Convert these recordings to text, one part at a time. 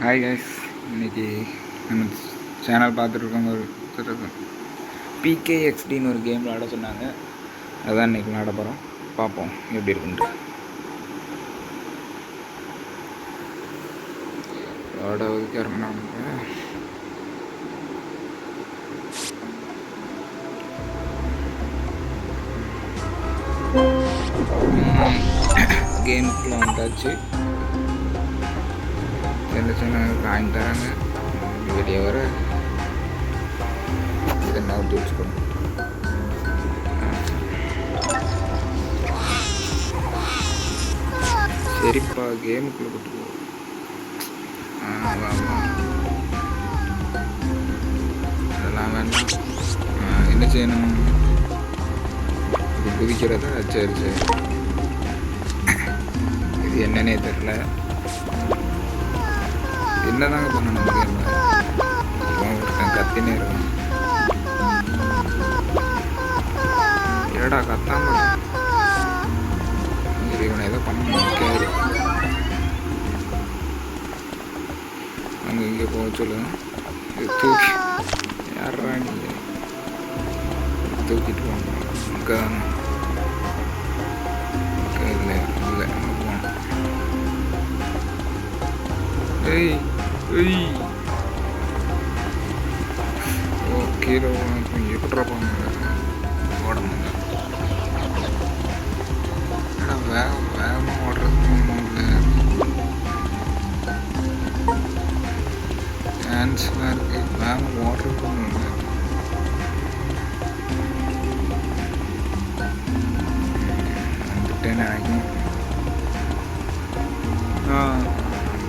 Hi guys, இன்றைக்கி நம்ம channel பார்த்துட்ருக்கோங்க. ஒரு பிகேஎக்ஸ்டின்னு ஒரு கேம் விளாட சொன்னாங்க. அதான் இன்றைக்கி விளாட போகிறோம். பார்ப்போம் எப்படி இருக்குன்ட்டு. விளாட ஒதுக்கிறோம். கேமுக்குள்ளே வந்தாச்சு. சின்ன காயின் தராங்க. வெளியே வர இதை நவுத்தி வச்சுக்கணும். சரிப்பா, கேமுக்குள்ளே கூட்டு போ. அதெல்லாம் வேண்டாம். என்ன செய்யணும்? இது குதிக்கிறதா? சரி சரி. இது என்னன்னே தெரில. என்னதாங்க பண்ணணும்? ஒருத்தன் கத்தினே இருக்கும். ஏடா கத்தாம இவனை ஏதோ பண்ண கேரு. அங்கே இங்கே போக சொல்லு. இது தூக்கி யாரா நீங்கள் தூக்கிட்டு போங்க. அங்கே தானே இல்லை இல்லை அங்கே போகணும். ஏய் ஏய் ஓ கீழே எப்படா போங்க ஓடணுங்க. ஏன்னா வேகமாக ஓடுறது இல்லை. டான்ஸ்லாம் இருக்குது. வேகமாக ஓடுறது இல்லை. வந்துட்டேன்னு நினைக்கணும்.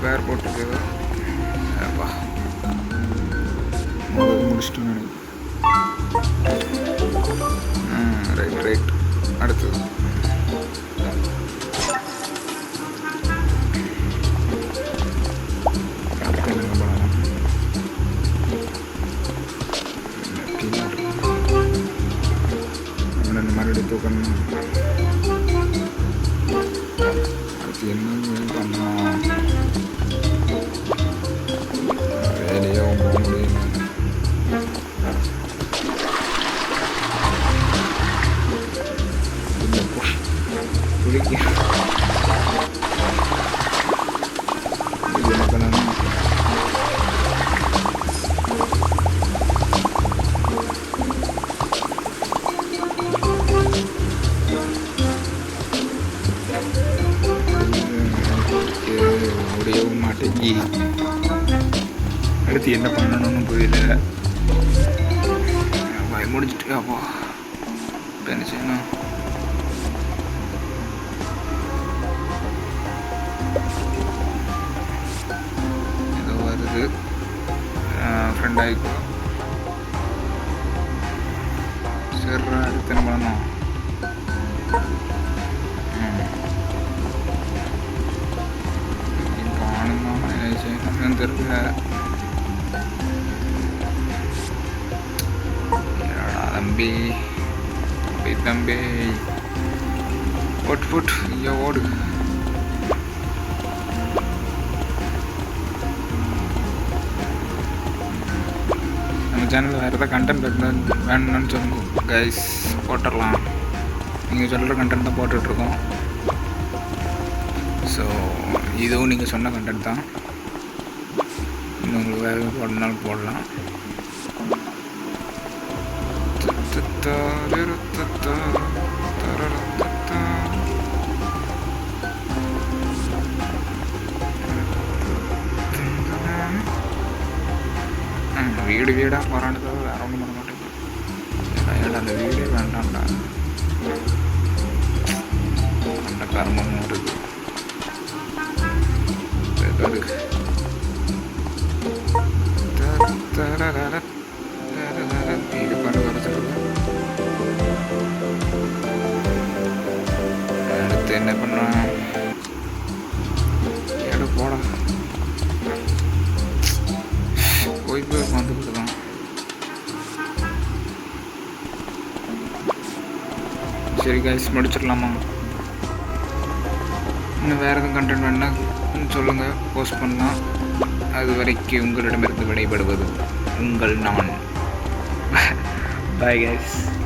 பேர் போட்டுருக்கேதோ அப்பா முடிச்சுட்டு நினைக்கிறேன். Right right. அடுத்தது அடுத்து என்ன பண்ணலாம்? அவனை மறுபடியும் தூக்கணும். அடுத்து என்ன பண்ணலாம்? வேலையோ போக முடியும். குளிக்க இது என்ன பண்ணணும்? முடியவும் மாட்டேங்கி. அடுத்து என்ன பண்ணணும்னு புரியல. முடிச்சுட்டு அப்போ இப்போ என்ன செய்யணும்? ஏதோ வருது. ஃப்ரெண்ட் ஆகிக்கோ. சரி, அடுத்து என்ன பண்ணணும்? காணுமா என்ன செய்யணும்னு தெரியல. தம்பி தம்பி போட்டு ஐயோ ஓடு. நம்ம சேனலில் வேறு எதாவது கண்டென்ட் வேணும்னு சொல்லுங்க கைஸ், போட்டுடலாம். நீங்கள் சொல்கிற கண்டென்ட் தான் போட்டுட்ருக்கோம். ஸோ இதுவும் நீங்கள் சொன்ன கண்டென்ட் தான். இன்னும் உங்களுக்கு வேறு போடனாலும் போடலாம். வீடு வீடாக போராடுறது வேற ஒன்றும் பண்ண மாட்டேங்குது. அந்த வீடே வேண்டாம்டா. அந்த கர்மமும் இருக்குது. வீடு பண்ண கிடச்சிருக்கு. அடுத்து என்ன பண்ணலாம்? எடு போட போய் வந்துக்கிட்டு தான். சரி கைஸ், முடிச்சிடலாமா? இன்னும் வேறு எதுவும் கண்டென்ட் வேணுன்னா சொல்லுங்கள், போஸ்ட் பண்ணலாம். அது வரைக்கும் உங்களிடமிருந்து விடைபடுவது உங்கள் நான். Bye guys.